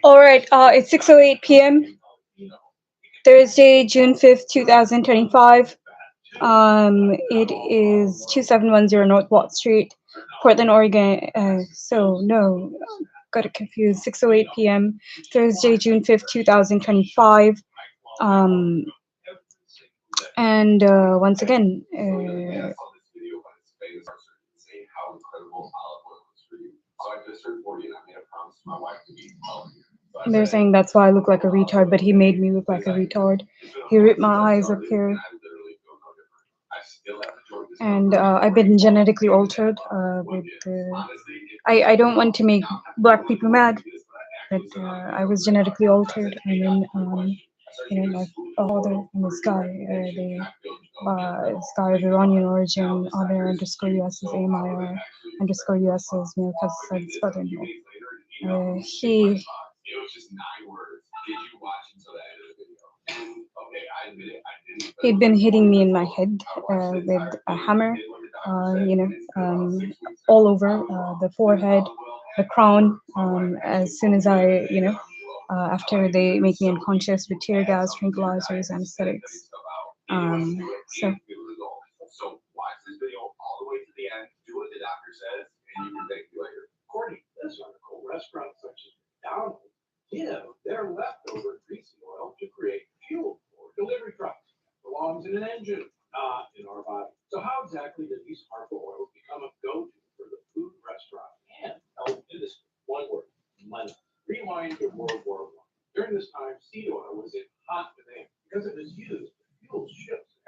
All right, it's 6:08 p.m. Thursday, June 5th, 2025. It is 2710 North Watt Street, Portland, Oregon. So no, got it confused. 6:08 p.m. Thursday, June 5th, 2025. Um, and once again, they're saying that's why I look like a retard, but he made me look like a retard. He ripped my eyes up here. And I've been genetically altered with I don't want to make black people mad, but I was genetically altered. I mean, my father and this guy, this guy of Iranian origin, Amir underscore US is AMIR underscore US is male cousin brother-in-law. He He'd been hitting me in my head with a hammer, all over the forehead, the crown. As soon as after they make me unconscious with tear gas, tranquilizers, anesthetics. So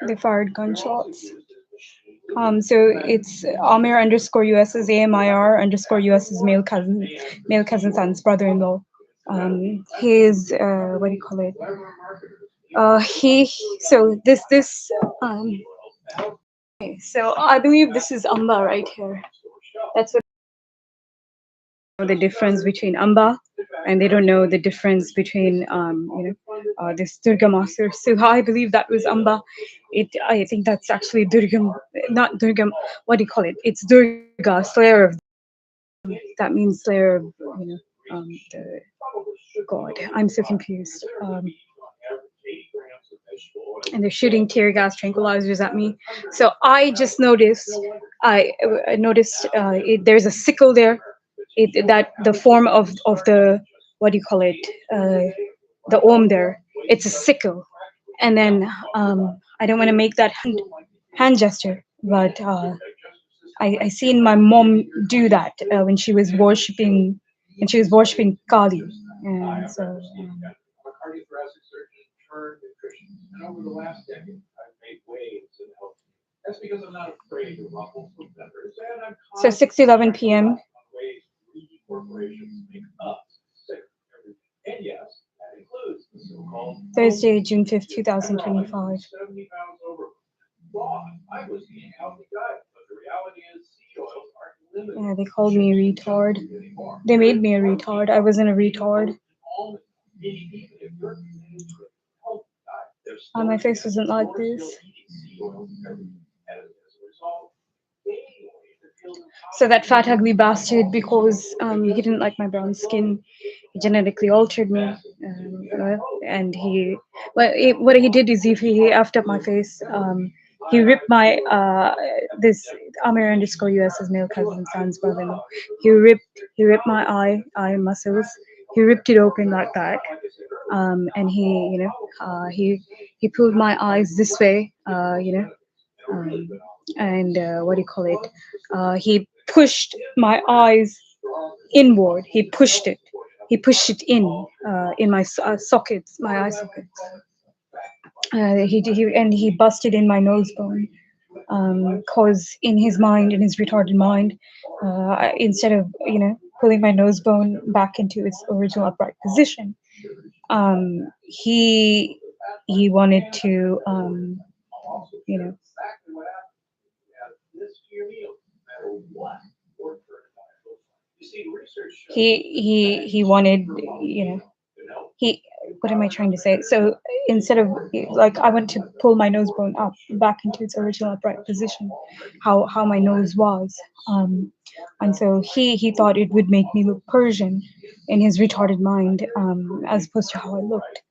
they fired gunshots. So it's Amir underscore US is AMIR underscore US is male cousin son's brother-in-law. His what do you call it? He so this okay, so I believe this is Amba right here. That's what the difference between Amba, and they don't know the difference between this Durga master. So I believe that was Amba. I think that's actually Durga, not Durga. What do you call it? It's Durga, Slayer of. That means Slayer of the God. I'm so confused. And they're shooting tear gas tranquilizers at me. So I just noticed. I noticed there's a sickle there. That the form of the what do you call it? The Om there. It's a sickle, and then I don't want to make that hand gesture, but I seen my mom do that when she was worshiping Kali, and so. So 6:11 p.m. Thursday, June 5th, 2025. Yeah, they called me a retard. They made me a retard. I wasn't a retard. My face wasn't like this. So that fat ugly bastard, because he didn't like my brown skin, he genetically altered me, and what he did is he effed up my face. He ripped my this Amir underscore US's male cousin son's brother-in-law. He ripped my eye muscles. He ripped it open like that, and he pulled my eyes this way, and what do you call it? He pushed my eyes inward. He pushed it. He pushed it in my sockets, my eye sockets. He busted in my nose bone. Cause in his mind, in his retarded mind, instead of pulling my nose bone back into its original upright position, he wanted to you know he wanted he what am I trying to say? So instead of like I want to pull my nose bone up back into its original upright position, how my nose was, and so he thought it would make me look Persian in his retarded mind, as opposed to how I looked.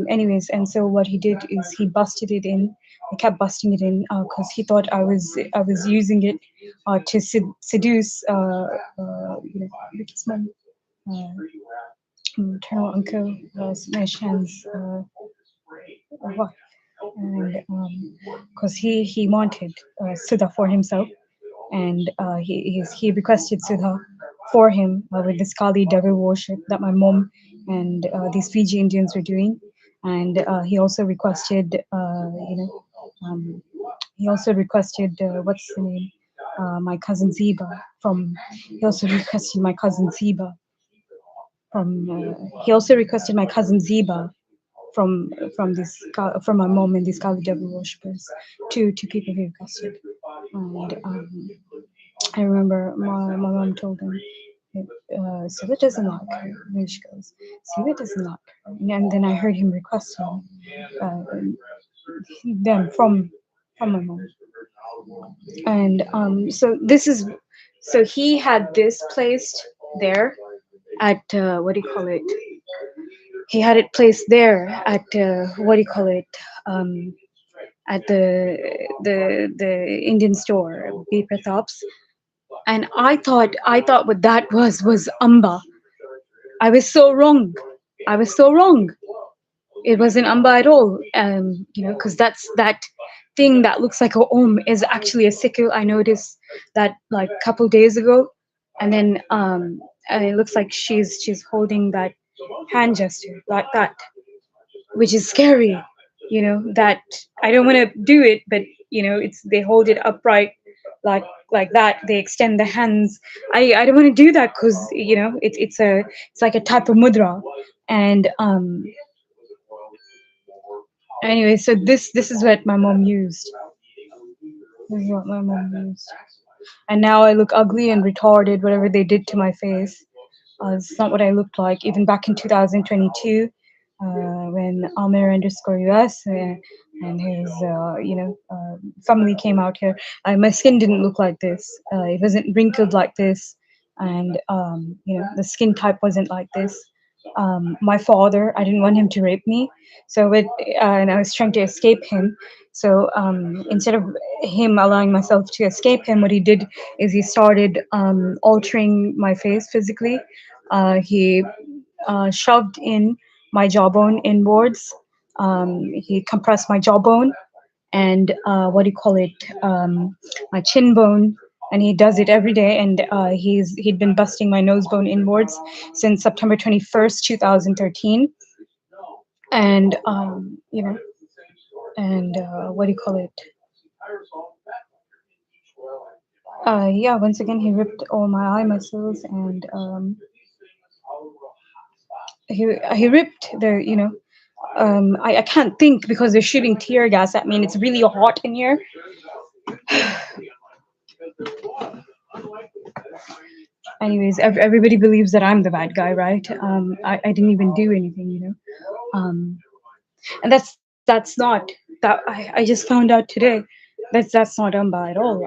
Anyways, and so what he did is he busted it in. He kept busting it in because he thought I was using it to seduce Ricky's mom, maternal uncle, Smashan's wife, and because he wanted Sudha for himself, and he requested Sudha for him with this Kali devil worship that my mom and these Fiji Indians were doing, and he also requested he also requested what's the name, my cousin Zeba from. He also requested my cousin Zeba from. He also requested my cousin Zeba from my mom and these Kali devil worshippers. Two people he requested, and I remember my mom told him, Siva doesn't like her. And she goes, Siva doesn't like her. And then I heard him requesting uh, them from my mom. And so he had this placed there at what do you call it? He had it placed there at what do you call it? Um, at the Indian store, B Pratap's, and I thought what that was Amba. I was so wrong. I was so wrong. It wasn't Amba at all. Because that's that thing that looks like a Om is actually a sickle. I noticed that like a couple days ago, and then and it looks like she's holding that hand gesture like that, which is scary. That I don't want to do it, but it's they hold it upright like that. They extend the hands. I don't want to do that because it's like a type of mudra, and anyway, so this is what my mom used. This is what my mom used. And now I look ugly and retarded, whatever they did to my face. It's not what I looked like. Even back in 2022, when Amir underscore US and his, family came out here, my skin didn't look like this. It wasn't wrinkled like this. And, the skin type wasn't like this. My father, I didn't want him to rape me. And I was trying to escape him. So instead of him allowing myself to escape him, what he did is he started altering my face physically. He shoved in my jawbone inwards. He compressed my jawbone and what do you call it, my chin bone. And he does it every day. And he'd been busting my nose bone inwards since September 21st, 2013. And and what do you call it? Yeah, once again, he ripped all my eye muscles, and he ripped I can't think because they're shooting tear gas at me, and it's really hot in here. Anyways, everybody believes that I'm the bad guy, right? I didn't even do anything, and that's not that I just found out today. That's not Amba at all.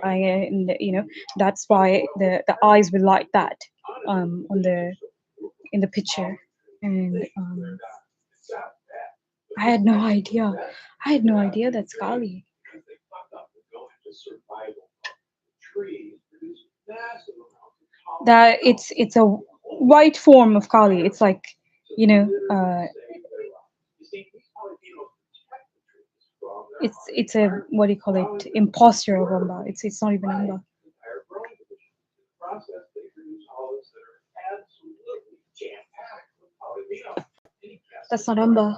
That's why the eyes were like that on the in the picture, and I had no idea. I had no idea that's Kali. That it's a white form of Kali. It's like you know, uh, it's a what do you call it? Imposter of Amba. It's not even Amba. That's not Amba.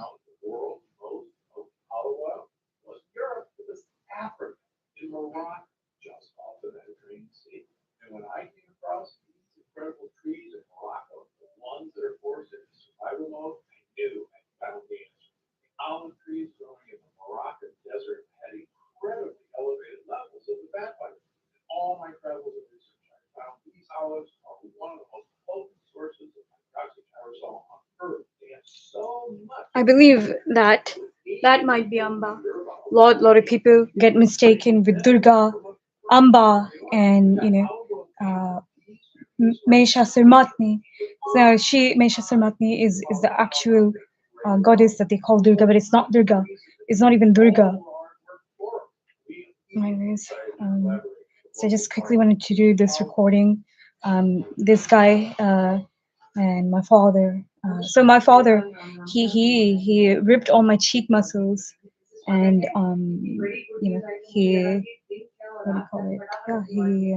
I believe that that might be Amba. Lot of people get mistaken with Durga, Amba, and Mesha Surmatni. So Mesha Surmatni is the actual goddess that they call Durga, but it's not Durga. It's not even Durga. Anyways, so I just quickly wanted to do this recording. This guy and my father. So my father, he ripped all my cheek muscles, and he what do you call it? Yeah, he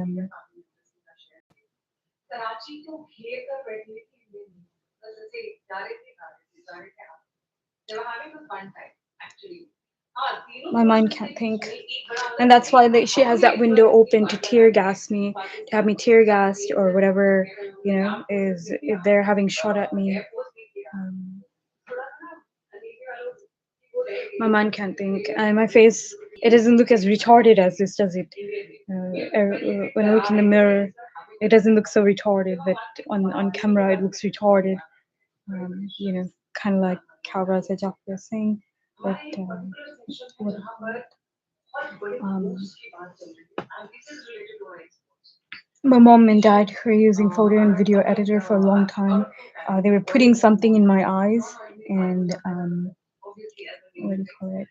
my mind can't think, and that's why she has that window open to tear gas me, to have me tear gassed or whatever is if they're having shot at me. Um, my mind can't think, and my face, it doesn't look as retarded as this, does it? When I look in the mirror, it doesn't look so retarded, but on camera it looks retarded. Kind of like Calra Sajaf was saying, but um, my mom and dad were using photo and video editor for a long time. They were putting something in my eyes, and what do you call it?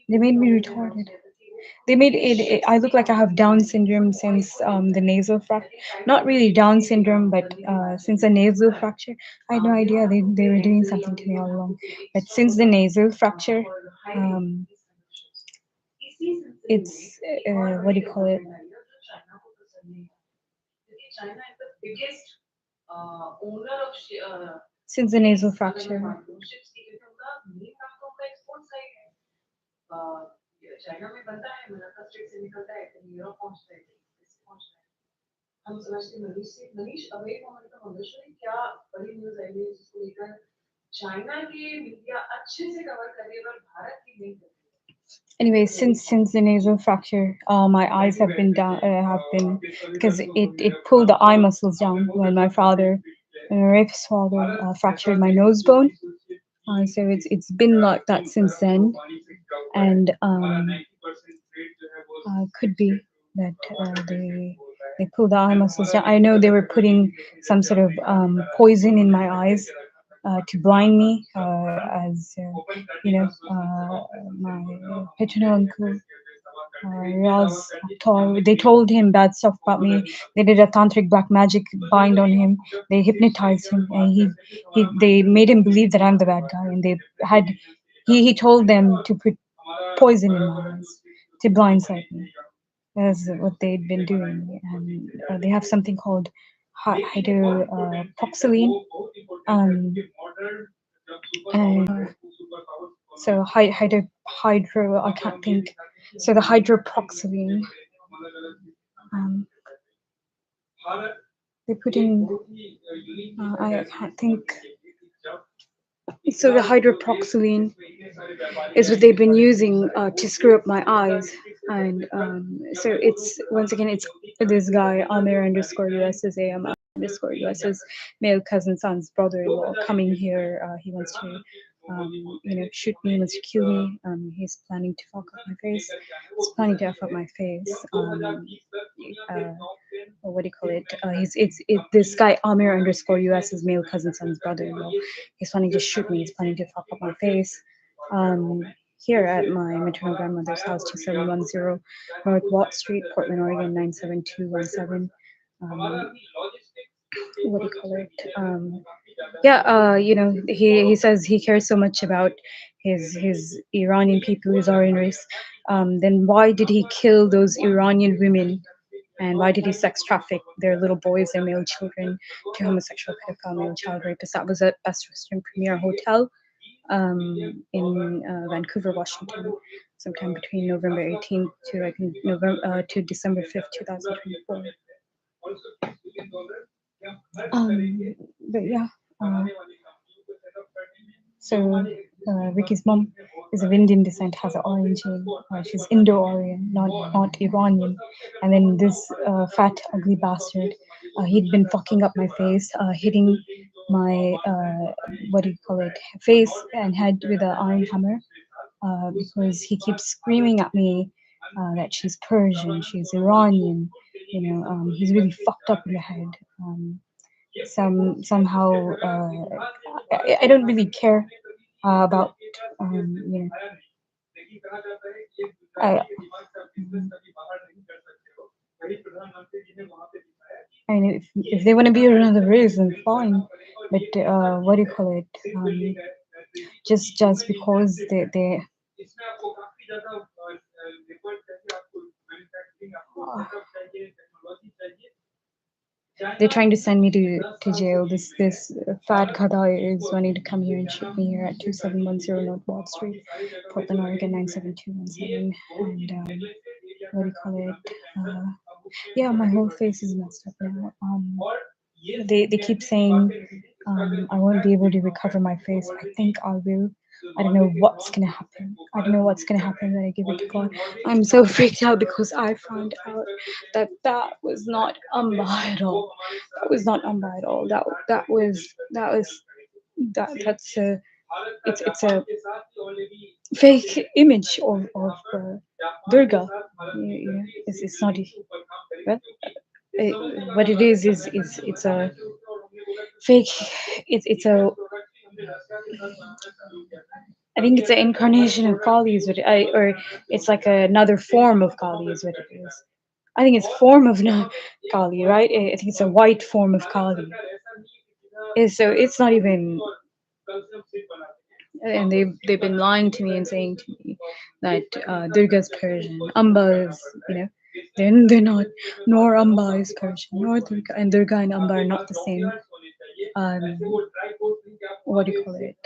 They made me retarded. They made I look like I have Down syndrome since the nasal fracture. Not really Down syndrome, but since the nasal fracture, I had no idea they were doing something to me all along. But since the nasal fracture, um, it's what do you call it? Since the nasal fracture. Anyway, since the nasal fracture, my eyes have been down. Have been because it pulled the eye muscles down when my father, Raf's father, fractured my nose bone. So it's been like that since then, and could be that they pulled the eye muscles down. I know they were putting some sort of poison in my eyes to blind me, as my paternal uncle Raz Akhtar, they told him bad stuff about me. They did a tantric black magic bind on him. They hypnotized him, and they made him believe that I'm the bad guy. And they had he told them to put poison in my eyes to blindside me. That's what they'd been doing, and they have something called hydroproxylene, and so hydro I can't think. So the hydroproxylene, um, they put in. I can't think. So the hydroproxylene is what they've been using to screw up my eyes, and so it's once again it's this guy Amir underscore US's AM underscore US's male cousin son's brother-in-law coming here. He wants to shoot me, wants to kill me. He's planning to fuck up my face. He's planning to f up my face. What do you call it? This guy Amir underscore US's male cousin son's brother-in-law. He's planning to shoot me. He's planning to fuck up my face. Here at my maternal grandmother's house, 2710 North Watt Street, Portland, Oregon 97217. What do you call it? He says he cares so much about his Iranian people, his Aryan race. Then why did he kill those Iranian women? And why did he sex traffic their little boys, their male children, to homosexual pedophile male child rapists? That was at Best Western Premier Hotel in Vancouver, Washington, sometime between November 18th to I think November to December 5th, 2024. But yeah. So Ricky's mom is of Indian descent, has an Aryan gene. She's Indo-Aryan, not Iranian. And then this fat, ugly bastard He'd been fucking up my face, hitting my what do you call it, face and head with an iron hammer, because he keeps screaming at me that she's Persian, she's Iranian. He's really fucked up in the head. Somehow, I don't really care about, you know, I, I mean, if they want to be another race, then fine. But what do you call it? Just because they they're trying to send me to jail. This fat Khada is wanting to come here and shoot me here at 2710 North Wall Street, Portland, Oregon 97217. And what do you call it? Yeah, my whole face is messed up now. They keep saying I won't be able to recover my face. I think I will. I don't know what's gonna happen. I don't know what's gonna happen when I give it to God. I'm so freaked out because I found out that was not Amba at all. That was not Amba at all. That's a it's a fake image of Durga. It's not. Well, what it is it's a fake. It's a. I think it's an incarnation of Kali is what or it's like another form of Kali is what it is. I think it's form of Kali, right? I think it's a white form of Kali. So it's not even, and they've been lying to me and saying to me that Durga's Persian, Amba is, they're not, nor Amba is Persian, nor Durga, and Durga and Amba are not the same. Um, what do you call it?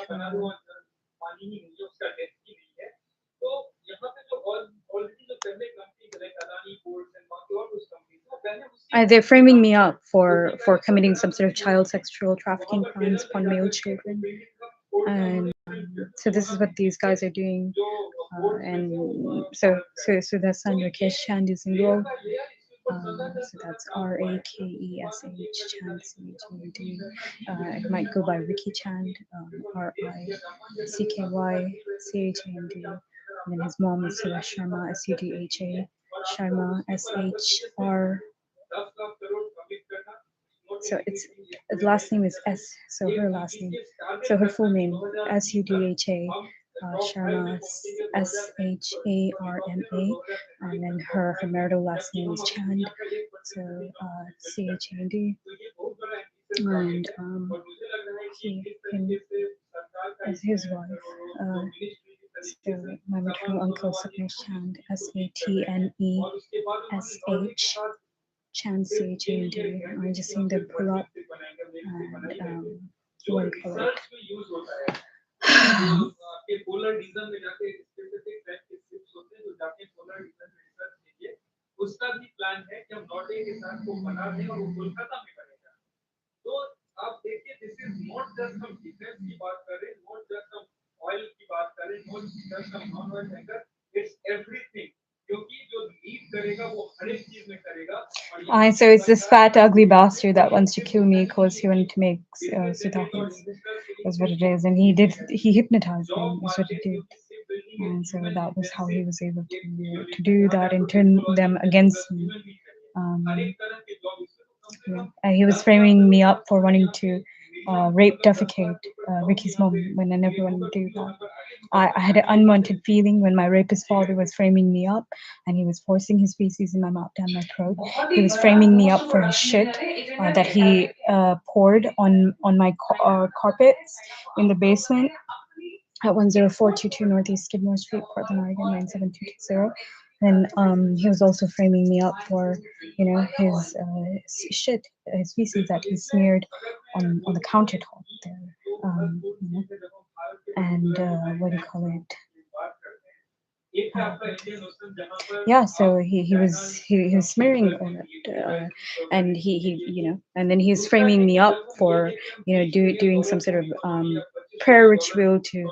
They're framing me up for committing some sort of child sexual trafficking crimes upon male children, and so this is what these guys are doing, and so their son Rakesh Chand is involved. So that's Rakesh Chand, CHAND. It might go by Ricky Chand, RICKYCHAND. And then his mom is Suresh Sharma, SUDHA, Sharma, SHR. So it's the last name is S. So her last name. So her full name SUDHA. Sharma, SHARMA, and then her marital last name is Chand, so CHAND, and him as his wife. So my maternal uncle Sapnesh Chand, SATNESH, Chand, CHAND. I just seen them pull up, and what do you call it? So it's this fat, ugly bastard that wants to kill me because he wanted to make Sudhakis. That's what it is. And he hypnotized them, is what he did. And so that was how he was able to do that and turn them against me. And he was framing me up for wanting to rape, defecate Ricky's mom when I never wanted to do that. I had an unwanted feeling when my rapist father was framing me up and he was forcing his feces in my mouth down my throat. He was framing me up for his shit that he poured on my carpets in the basement at 10422 Northeast Skidmore Street, Portland, Oregon 97220. And he was also framing me up for, his shit, his feces that he smeared on the countertop there. And what do you call it? Yeah, so he was smearing on it, and he and then he's framing me up for doing some sort of prayer ritual to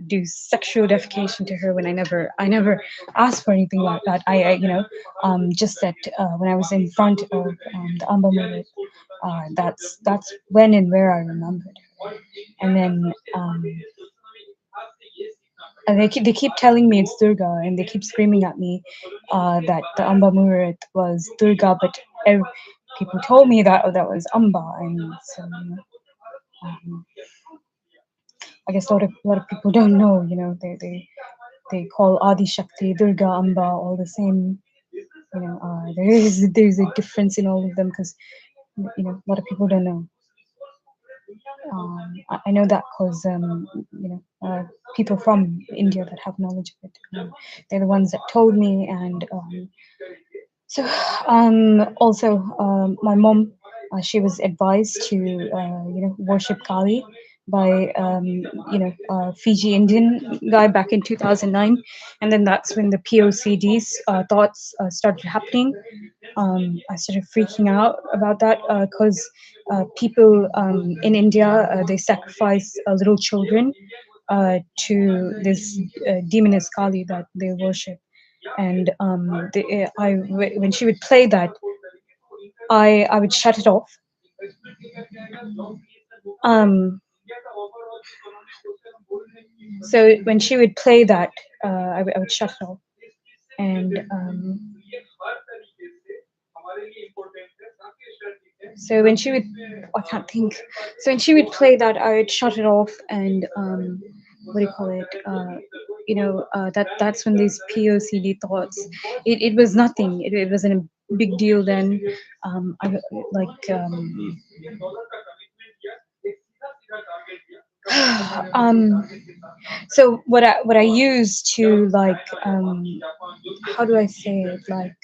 do sexual defecation to her when I never asked for anything like that. Just that when I was in front of the Amba Murid, that's when and where I remembered her. And then they keep telling me it's Durga, and they keep screaming at me that the Amba Murid was Durga, but people told me that was Amba, and so um, I guess a lot of people don't know. They call Adi Shakti, Durga, Amba all the same. There's a difference in all of them because a lot of people don't know. I know that because people from India that have knowledge of it, they're the ones that told me. And so also my mom, she was advised to worship Kali by Fiji Indian guy back in 2009, and then that's when the POCDs thoughts started happening. I started freaking out about that because people in India, they sacrifice little children to this demoness Kali that they worship. And when she would play that, I would shut it off. Um, so when she would play that, I would shut it off. And so when she would, I can't think. So when she would play that, I would shut it off. And what do you call it? That's when these POCD thoughts. It was nothing. It wasn't a big deal then. I like. um, so what I use to like how do I say it, like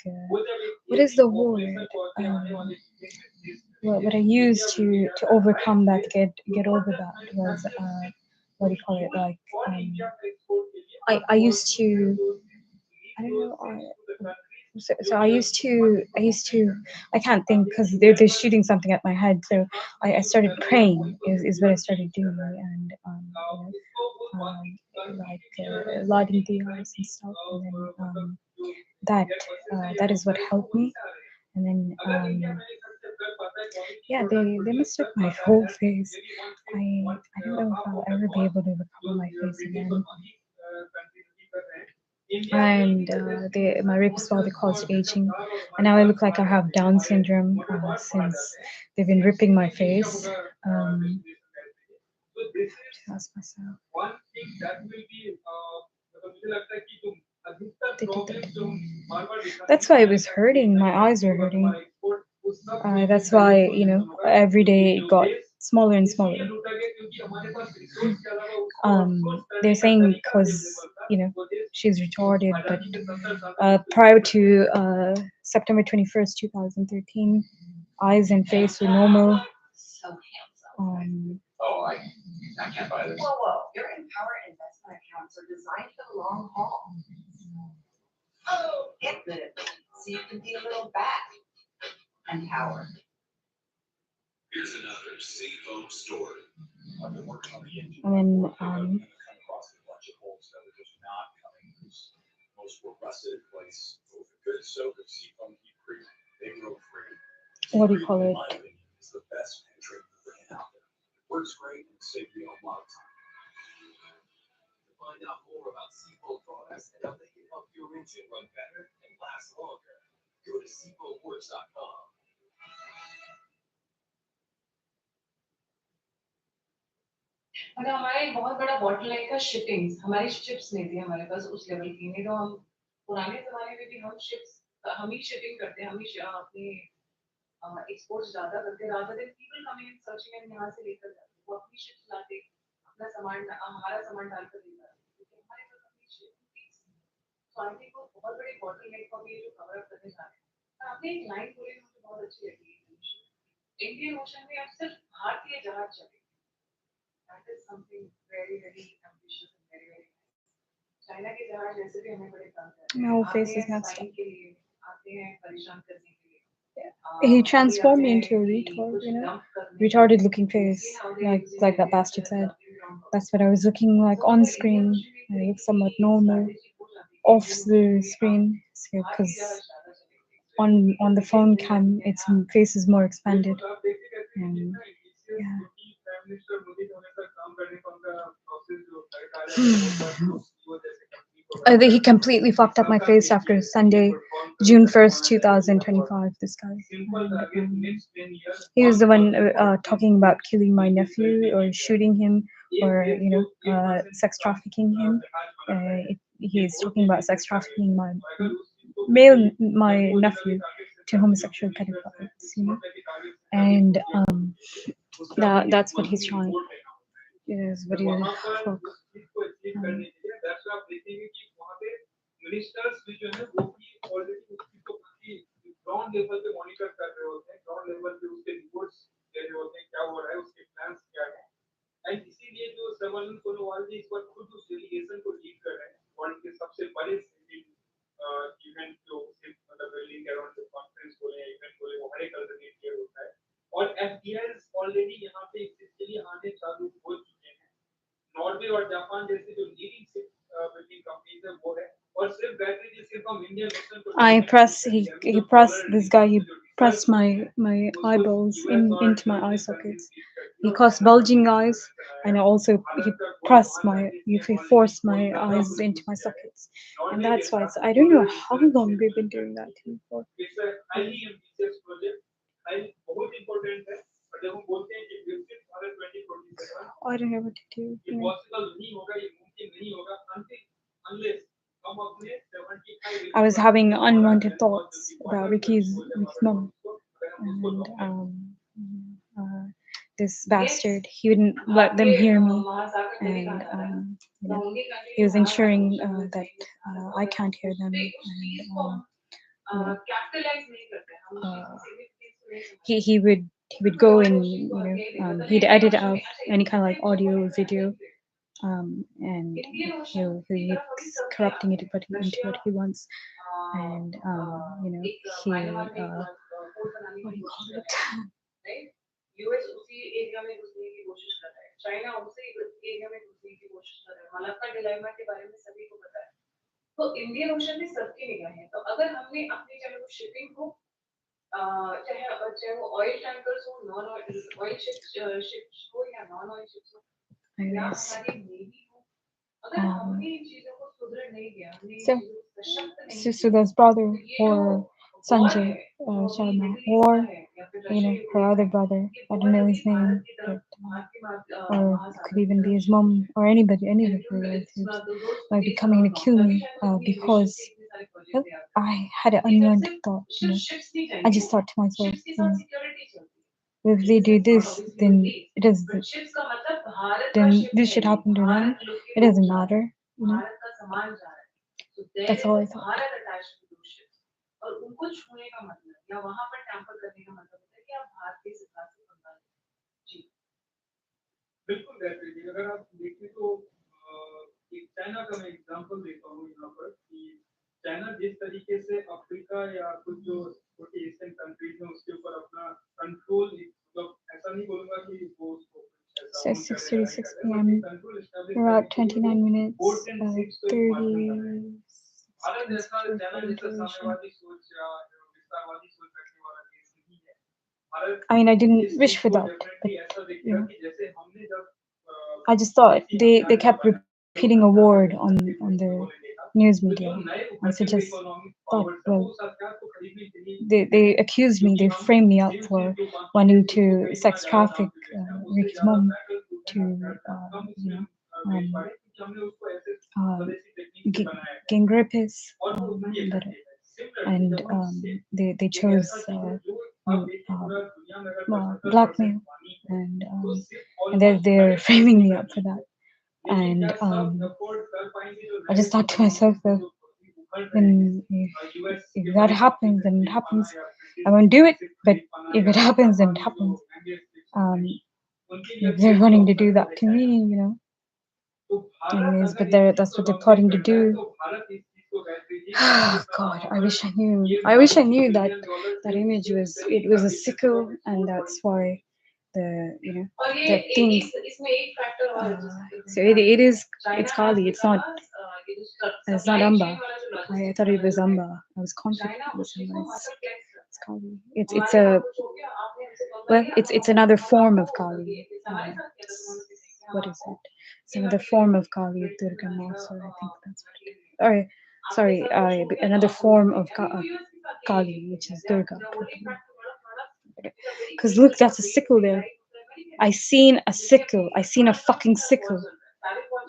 what is the word, what I used to overcome that, get over that, was what do you call it, like I used to, I don't know, so I used to I can't think because they're shooting something at my head. So I started praying is what I started doing. And like lighting the eyes and stuff. And then that that is what helped me. And then yeah, they mistook my whole face. I don't know if I'll ever be able to recover my face again. And my rapist father calls it aging, and now I look like I have Down syndrome since they've been ripping my face. To ask myself. That's why it was hurting. My eyes were hurting. That's why every day it got smaller and smaller. They're saying because she's retarded, but prior to September 21st, 2013, eyes and face were normal. Um, Whoa, your Empower investment accounts are designed for the long haul. Oh, infinitely, so you can be a little back empowered. Here's another Seafoam story. I've been working on the engine. And then Come across a bunch of holes that are just not coming loose. Most were rusted in place. With a good soak of Seafoam heat treatment, they grow free. what do you call it? In my opinion, is the best treatment brand out there. It works great and saves you a lot of time. To find out more about Seafoam products and how they can help your engine run better and last longer, go to seafoamworks.com. मतलब हमारा एक बहुत बड़ा bottleneck का shippings, हमारी ships नहीं थी हमारे पास उस लेवल की, नहीं तो हम पुराने जमाने में भी हम शिप्स हम ही शिपिंग करते हैं, हम ही अपने एक्सपोर्ट्स ज्यादा करते, rather than people coming and searching and यहाँ से लेकर जाते, वो अपनी शिप्स लाते, अपना सामान हमारा सामान डालकर देता है, क्योंकि हमारे पास अपनी शिपिंग। तो आई थिंक वो बहुत बड़े बॉटलनेक को भी जो कवर अप करने जा रहे हैं। आपने एक लाइन बोली मुझे बहुत अच्छी लगी, इंडियन ओशन में अब सिर्फ भारतीय जहाज चले। That is something very, very ambitious and very, very nice. China के जहाज वैसे भी हमें बड़े तंग करते हैं। My whole face आते is हैं messed spying up. के लिए, आते हैं परेशान करने के लिए। He transformed me into a retard, retarded looking face, like that bastard said. that's what I was looking like on screen. I look somewhat normal off the screen, because on the phone cam, its face is more expanded. And yeah. I think he completely fucked up my face after Sunday, June 1st, 2025. This guy. And, he was the one talking about killing my nephew or shooting him or, sex trafficking him. He's talking about sex trafficking my nephew to homosexual pedophiles, and that's what he's trying. Is what he fuck. Ministers भी जो है वो भी already उसकी तो काफी ground level पे monitor कर रहे होते हैं ग्राउंड लेवल पे उसके रिपोर्ट्स ले रहे होते हैं क्या हो रहा है उसके प्लान्स क्या है एंड इसीलिए जो सर्वलन सोनोवाल जी इस वक्त खुद उस डेलीगेशन को लीड कर रहे हैं वर्ल्ड के सबसे बड़े इवेंट जो मतलब बिल्डिंग अराउंड जो कॉन्फ्रेंस बोले इवेंट बोले वो हर एक अल्टरनेट ईयर होता है और एफडीआई ऑलरेडी यहाँ पे इसके लिए आने चालू हो चुके हैं नॉर्वे और जापान जैसे जो लीडिंग बिल्डिंग कंपनीज है वो है I this guy, he pressed my eyeballs into my eye sockets. He caused bulging eyes, and also he forced my eyes into my sockets. And that's why I don't know how long we've been doing that to me for. I don't know what to do. I was having unwanted thoughts about Ricky's mom, and this bastard, he wouldn't let them hear me, and he was ensuring that I can't hear them, and he would go and he'd edit out any kind of like audio, video, and he's corrupting it, putting it into what he wants, and he what do you call it? US उसी area में घुसने की कोशिश कर रहा है China उसी area में घुसने की कोशिश कर रहा है मलक्का डिलेमा के बारे में सभी को पता है तो इंडियन ओशन में सबकी निगाहें तो अगर हमने अपनी चाहे वो शिपिंग को चाहे वो ऑयल टैंकर्स हो नॉन ऑयल शिप्स हो या नॉन ऑयल शिप्स हो या हमारी नेवी हो अगर हमने इन चीजों को सुधर नहीं दिया हमने Suda's brother or Sanjay Sharma or her other brother, I don't know his name, but or it could even be his mom or any of her relatives might be coming to kill me because I had an unwanted thought. I just thought to myself, if they do this, then then this should happen to them. It doesn't matter, That's all I thought. और उनको छूने का मतलब या वहां पर tamper करने का मतलब होता है कि आप भारतीय सरकार से पंगा लें जी बिल्कुल गायत्री जी अगर आप देखें तो एक चाइना का मैं एग्जांपल देता हूँ यहाँ पर कि चाइना जिस तरीके से अफ्रीका या कुछ जो छोटी एशियन कंट्रीज हैं उसके ऊपर अपना कंट्रोल मतलब ऐसा नहीं बोलूँगा कि वो उसको So 6:36 p.m. We're at 29 minutes, 30. Bharat जैसा चाइना जैसा साम्यवादी सोच या विस्तारवादी सोच रखने वाला देश नहीं है I mean, I didn't wish for that, but I just thought they kept repeating a word on the news media, and so just thought, well, they accused me, they framed me up for wanting to sex traffic Ricky's mom to gang rapists, and they chose blackmail, and they're framing me up for that, and I just thought to myself, well, then if that happens, then it happens. I won't do it, but if it happens, then it happens. If they're wanting to do that to me, anyways, but that's what they're plotting to do. Oh God, I wish I knew that image was a sickle, and that's why the और the ये thing. इसमें एक factor और है So it's Kali. It's not Amba. I thought it was Amba. I was confident it was Amba. It's Kali. It's a it's another form of Kali. What is it? It's another form of Kali, Durga Ma. So I think that's what it is. Or sorry, another form of Kali, which is Durga. Because look, that's a sickle there. I seen a sickle. I seen a fucking sickle.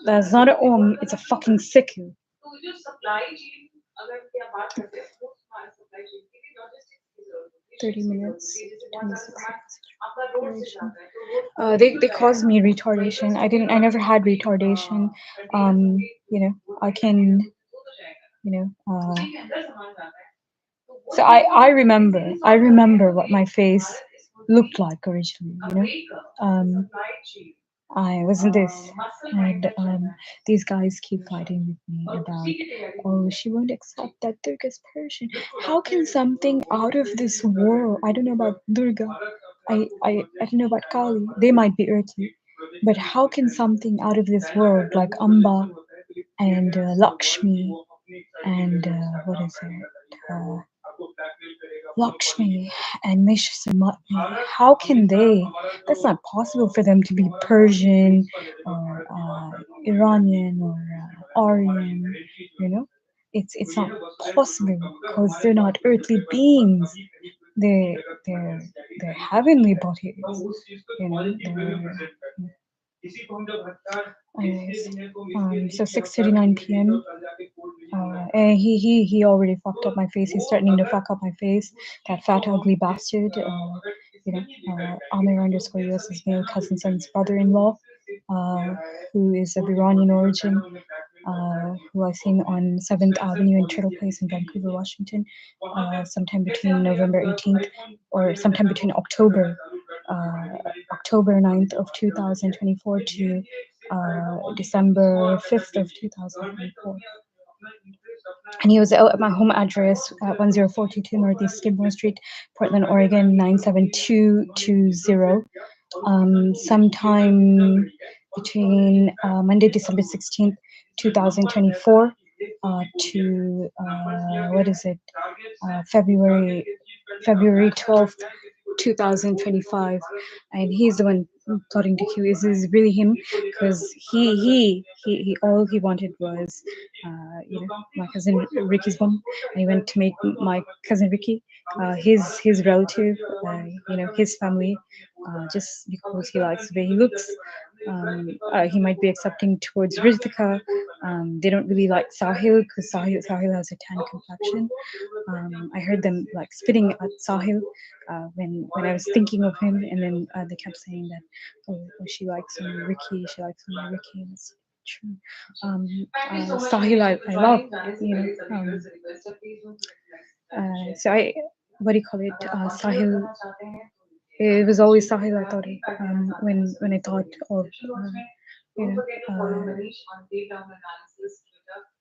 That's not an Om. It's a fucking sickle. 30 minutes, 26 seconds. They caused me retardation. I never had retardation. I can, so I remember what my face looked like originally, I wasn't this, and these guys keep fighting with me about, oh, she won't accept that Durga's Persian. How can something out of this world? I don't know about Durga. I don't know about Kali. They might be earthly, but how can something out of this world like Amba and Lakshmi and what is it? Lakshmi and Mishramatni, how can they? That's not possible for them to be Persian or Iranian or Aryan. It's not possible because they're not earthly beings. They're heavenly bodies. So 6:39 p.m. And he already fucked up my face. He's threatening to fuck up my face. That fat ugly bastard. Amir underscore US's male cousin son's brother-in-law, who is of Iranian origin, who I seen on 7th Avenue in Turtle Place in Vancouver, Washington, sometime between November 18th or sometime between October 9th of 2024 to December 5th of 2024. And he was at my home address at 10422 Northeast Skidmore Street, Portland, Oregon 97220. Sometime between Monday, December 16th, 2024 to February 12th, 2025, and he's the one plotting to kill. Is really him? Because he all he wanted was my cousin Ricky's mom, and he went to meet my cousin Ricky, his relative, his family, just because he likes the way he looks. He might be accepting towards Ritika. They don't really like Sahil because Sahil has a tan complexion. I heard them like spitting at Sahil when I was thinking of him, and then they kept saying that, oh, she likes only Ricky, she likes only Ricky, and it's true. Sahil, I love, so what do you call it? Sahil. It was always Sahil. I thought when I thought of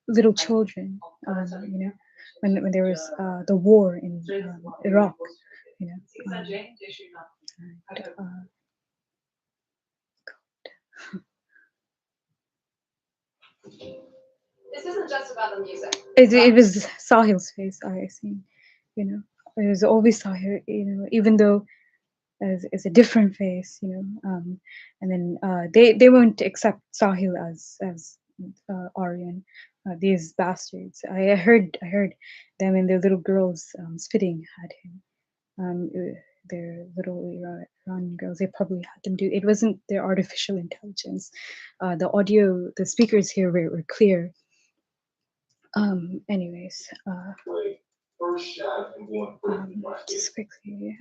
little children, when there was the war in Iraq, This isn't just about the music. It was Sahil's face. I seen, it was always Sahil. Even though it's a different face, and then they won't accept Sahil as Aryan. These bastards. I heard them and their little girls spitting at him. Their little Iranian girls. They probably had them do. It wasn't their artificial intelligence. The audio, the speakers here were clear. Anyways. Just quickly,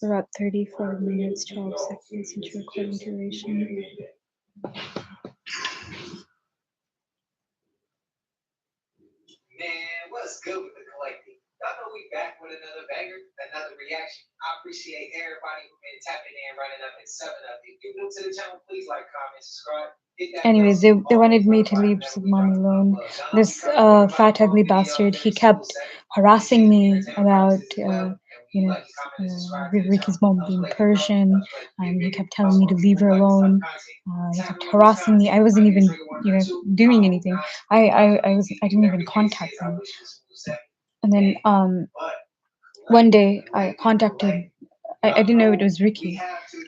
we're at 34 minutes, 12 seconds into recording duration. Man, what's good with the collecting? Y'all know we back with another banger, another reaction. I appreciate everybody who's been tapping in, running up, and subbing up. If you're new to the channel, please like, comment, subscribe. Anyways, they wanted me to leave Submami alone. This fat ugly bastard, he kept harassing me about you know, Ricky's mom being Persian, and he kept telling me to leave her alone. He kept harassing me. I wasn't even, doing anything. I didn't even contact them. And then one day I contacted. I didn't know it was Ricky.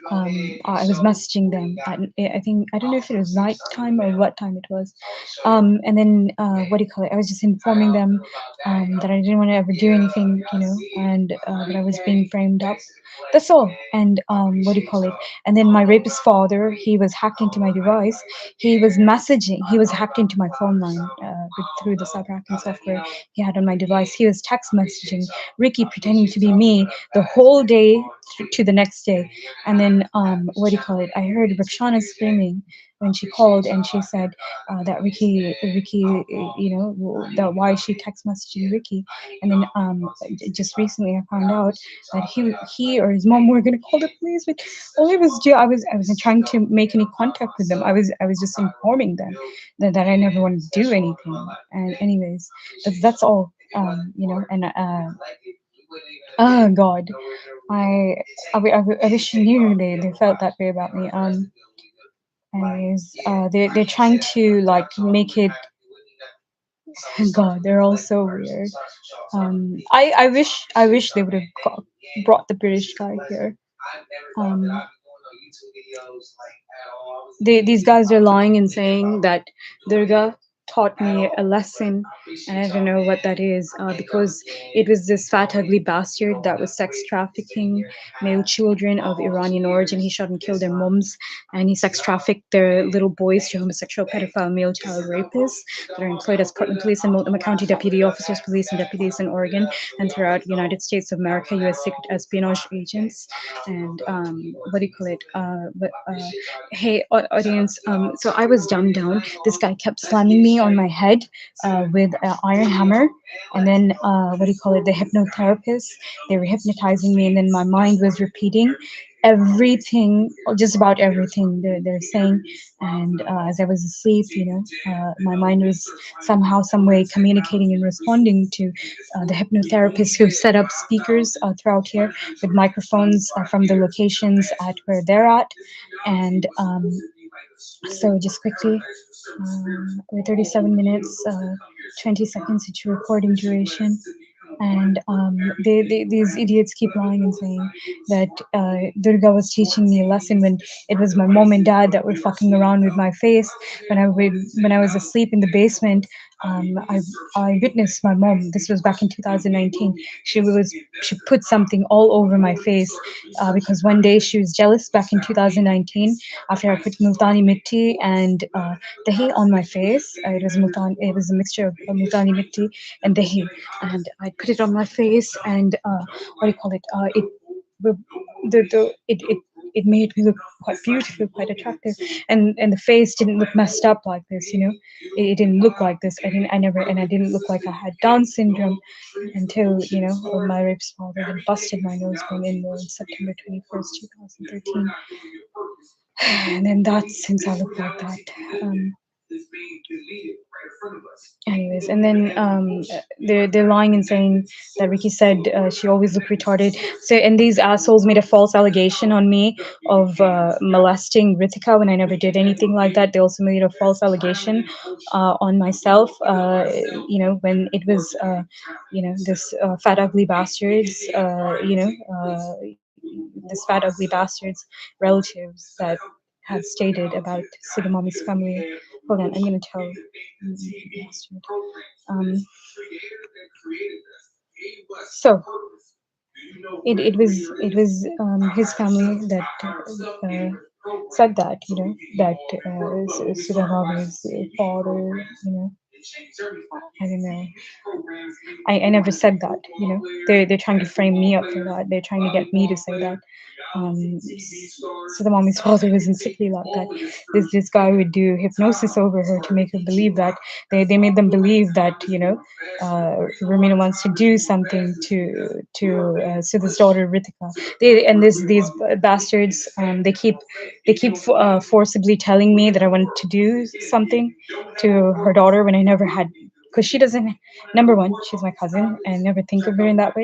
I was messaging them. I think I don't know if it was night time or what time it was. And then what do you call it? I was just informing them that I didn't want to ever do anything, and that I was being framed up. That's all. And what do you call it? And then my rapist father, he was hacked into my device. He was messaging. He was hacked into my phone line through the cyber hacking software he had on my device. He was text messaging Ricky, pretending to be me the whole day to the next day. And then what do you call it? I heard Rakshana screaming when she called, and she said that Ricky, that why she text messaging Ricky. And then just recently I found out that he or his mom were gonna call the police. But all I was doing, I wasn't trying to make any contact with them. I was just informing them that I never want to do anything. And anyways, that's all. And oh God, I wish you knew they felt that way about me. Anyways, they're trying to like make it. God, they're all so weird. I wish they would have brought the British guy here. Um, these guys are lying and saying that Durga taught me a lesson, and I don't know what that is because it was this fat, ugly bastard that was sex trafficking male children of Iranian origin. He shot and killed their moms, and he sex trafficked their little boys to homosexual pedophile male child rapists that are employed as Portland Police and Multnomah County deputy officers, police, and deputies in Oregon and throughout the United States of America, U.S. secret espionage agents, and what do you call it? Hey, audience. So I was dumbed down. This guy kept slamming me on my head with an iron hammer, and then what do you call it? The hypnotherapists, they were hypnotizing me, and then my mind was repeating everything, or just about everything they're saying. And as I was asleep, my mind was somehow, some way communicating and responding to the hypnotherapists who've set up speakers throughout here with microphones from the locations at where they're at. And so just quickly, we're 37 minutes, 20 seconds each recording duration. And these idiots keep lying and saying that Durga was teaching me a lesson when it was my mom and dad that were fucking around with my face when I was asleep in the basement. I witnessed my mom. This was back in 2019. She put something all over my face because one day she was jealous back in 2019 after I put multani mitti and dahi on my face. It was a mixture of multani mitti and dahi, and I put it on my face, and what do you call it? It made me look quite beautiful, quite attractive, and the face didn't look messed up like this. It didn't look like this. I didn't look like I had Down syndrome until my rapist father had busted my nose going in there on September 21st, 2013. And then that's since I look like that. Anyways, and then they're lying and saying that Ricky said she always looked retarded. So, and these assholes made a false allegation on me of molesting Ritika when I never did anything like that. They also made a false allegation on myself. When it was this fat ugly bastards. This fat ugly bastards relatives that have stated about Sugimomi's family. Hold on, I'm gonna tell bastard. So it was his family that said that that Sugimomi's father, I don't know. I never said that. They're trying to frame me up for that. They're trying to get me to say that. So the mommy's father wasn't sickly like that. This guy would do hypnosis over her to make her believe that they made them believe that Ramina wants to do something to Sudha's daughter Ritika. These bastards they keep forcibly telling me that I wanted to do something to her daughter when I never had, because she doesn't. Number one, she's my cousin, and I never think of her in that way.